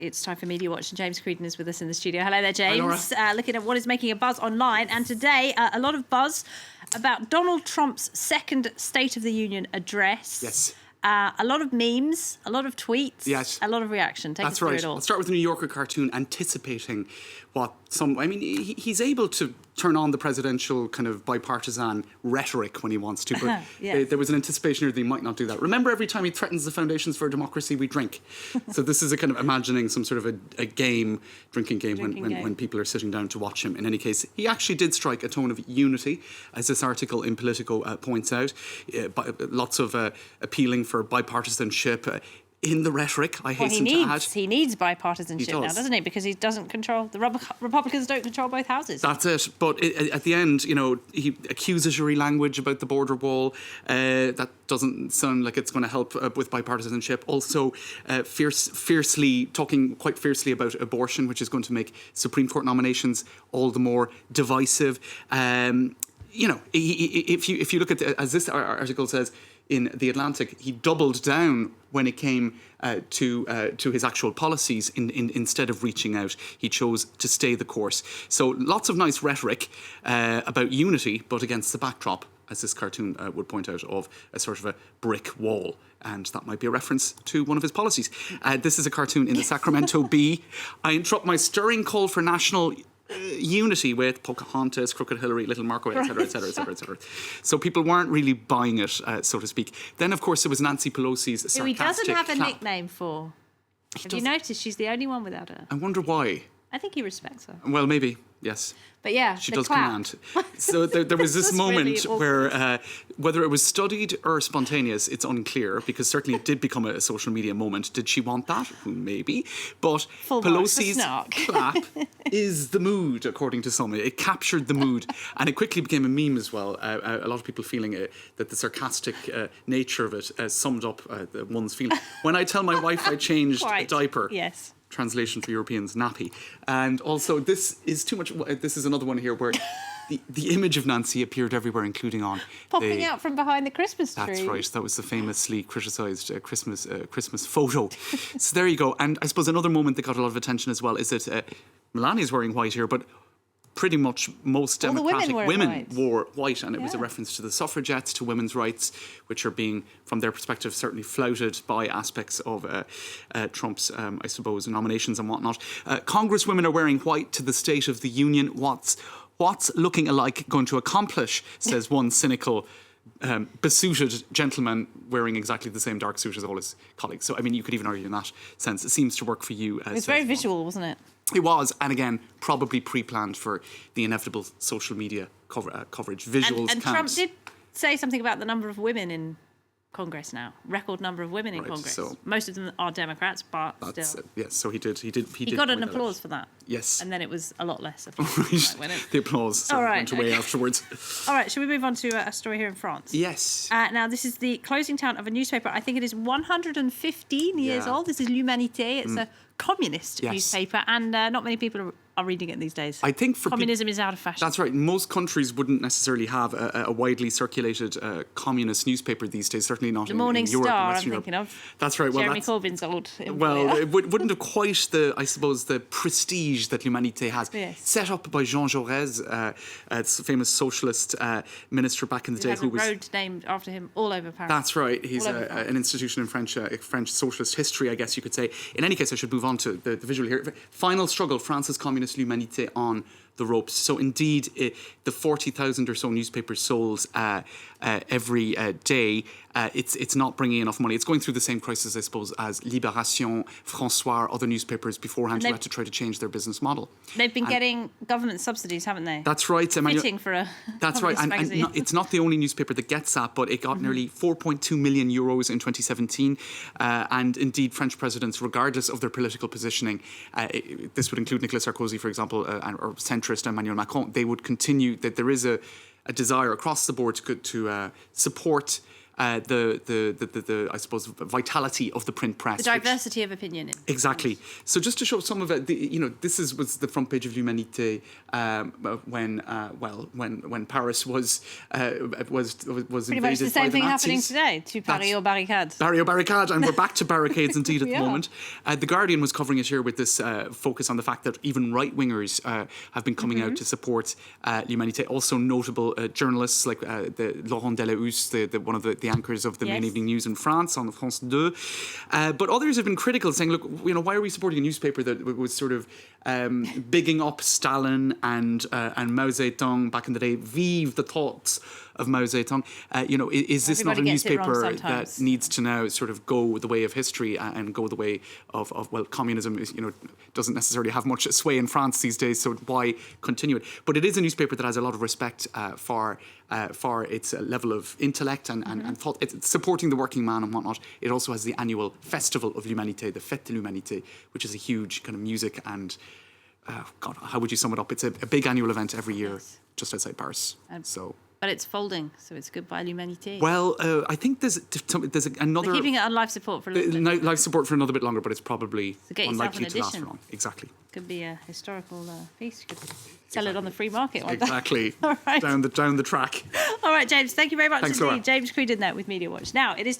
It's time for Mediawatch, and James Creedon is with us in the studio. Hello there, James. Looking at what is making a buzz online, and today a lot of buzz about Donald Trump's second State of the Union address. Yes. A lot of memes, a lot of tweets, yes. a lot of reaction. Take us through it all. Let's start with the New Yorker cartoon anticipating what he's able to turn on the presidential kind of bipartisan rhetoric when he wants to, but yes. There was an anticipation here that he might not do that. Remember, every time he threatens the foundations for democracy, we drink. So this is a kind of imagining some sort of a drinking game when people are sitting down to watch him. In any case, he actually did strike a tone of unity, as this article in Politico points out. Lots of appealing for bipartisanship in the rhetoric, I hasten to add. He needs bipartisanship now, doesn't he? Because he doesn't control, the Republicans don't control both houses. That's it. But at the end, he accusatory language about the border wall. That doesn't sound like it's going to help with bipartisanship. Also, talking quite fiercely about abortion, which is going to make Supreme Court nominations all the more divisive. If you look at as this article says in The Atlantic, he doubled down when it came to his actual policies. Instead of reaching out, he chose to stay the course. So lots of nice rhetoric about unity, but against the backdrop, as this cartoon would point out, of a sort of a brick wall. And that might be a reference to one of his policies. This is a cartoon in the Sacramento Bee. I interrupt my stirring call for national unity with Pocahontas, Crooked Hillary, Little Marco, etc., etc., etc., etc. So people weren't really buying it, so to speak. Then, of course, there was Nancy Pelosi's sarcastic who he doesn't have a clap. nickname for. Have you noticed she's the only one without her? I wonder why. I think he respects her. Well, maybe, yes. But yeah, she the does clap. command. So there was this moment really where whether it was studied or spontaneous, it's unclear, because certainly it did become a social media moment. Did she want that? Maybe. But Pelosi's clap is the mood, according to some. It captured the mood, and it quickly became a meme as well. A lot of people feeling that the sarcastic nature of it summed up one's feeling. When I tell my wife I changed a diaper. Yes. Translation for Europeans, nappy. And also, this is too much. This is another one here where the image of Nancy appeared everywhere, including on popping out from behind the Christmas tree. That's right. That was the famously criticised Christmas photo. So there you go. And I suppose another moment that got a lot of attention as well is that Melania's wearing white here, but pretty much most Democratic women wore white, and it was a reference to the suffragettes, to women's rights, which are being, from their perspective, certainly flouted by aspects of Trump's, I suppose, nominations and whatnot. Congresswomen are wearing white to the State of the Union. What's looking alike going to accomplish, says one cynical besuited gentleman wearing exactly the same dark suit as all his colleagues. So, I mean, you could even argue in that sense. It seems to work for you. It was very visual, wasn't it? It was, and again, probably pre-planned for the inevitable social media coverage. Visuals and Trump did say something about the number of women in Congress now. Record number of women in Congress. So most of them are Democrats, but still. Yes, so he did. He got an applause for that. Yes. And then it was a lot less. The applause went away afterwards. All right, shall we move on to a story here in France? Yes. Now, this is the closing count of a newspaper. I think it is 115 years old. This is L'Humanité. It's a communist newspaper, and not many people are reading it these days. I think communism is out of fashion. That's right. Most countries wouldn't necessarily have a widely circulated communist newspaper these days. Certainly not the Morning in Europe, Star. I'm thinking of. That's right. Well, Jeremy Corbyn's old employer. Well, it wouldn't have quite the prestige that L'Humanité has. Yes. Set up by Jean Jaurès, a famous socialist minister back in the day, who was a road named after him all over Paris. That's right. He's an institution in French socialist history, I guess you could say. In any case, I should move on to the visual here. Final struggle, France's communist L'Humanité on the ropes. So indeed, the 40,000 or so newspapers sold every day, it's not bringing enough money. It's going through the same crisis, I suppose, as Libération, François, other newspapers beforehand who had to try to change their business model. They've been getting government subsidies, haven't they? That's right. Fitting for a That's right. And it's not the only newspaper that gets that, but it got nearly 4.2 million euros in 2017. And indeed, French presidents, regardless of their political positioning, this would include Nicolas Sarkozy, for example, or centrist Emmanuel Macron, they would continue, that there is a desire across the board to support the I suppose vitality of the print press. The diversity of opinion. Exactly. So just to show some of it, this was the front page of L'Humanité when Paris was pretty invaded much the same by thing the happening Nazis. today. To Paris aux barricades. Paris aux barricades, and we're back to barricades indeed at the are. moment. The Guardian was covering it here with this focus on the fact that even right-wingers have been coming out to support L'Humanité. Also notable journalists like Laurent Delahousse, one of the anchors of the main evening news in France on France 2. But others have been critical, saying, look, why are we supporting a newspaper that was sort of bigging up Stalin and Mao Zedong back in the day? Vive the thoughts of Mao Zedong. Is this Everybody not a gets it wrong newspaper sometimes. that needs to now sort of go the way of history and go the way of communism is, doesn't necessarily have much sway in France these days, so why continue it? But it is a newspaper that has a lot of respect for its level of intellect and thought. It's supporting the working man and whatnot. It also has the annual festival of l'Humanité, the Fête de l'Humanité, which is a huge kind of music and God, how would you sum it up? It's a big annual event every year just outside Paris. But it's folding, so it's goodbye l'Humanité. Well, I think there's another... They're keeping it on life support for a little bit. Life support for another bit longer, but it's probably unlikely to last for edition. long. Exactly. Could be a historical piece. You could sell it on the free market one day. Exactly. All right. Down the track. All right, James, thank you very much Thanks, indeed. Laura. James Creedon there with Mediawatch. Now, it is time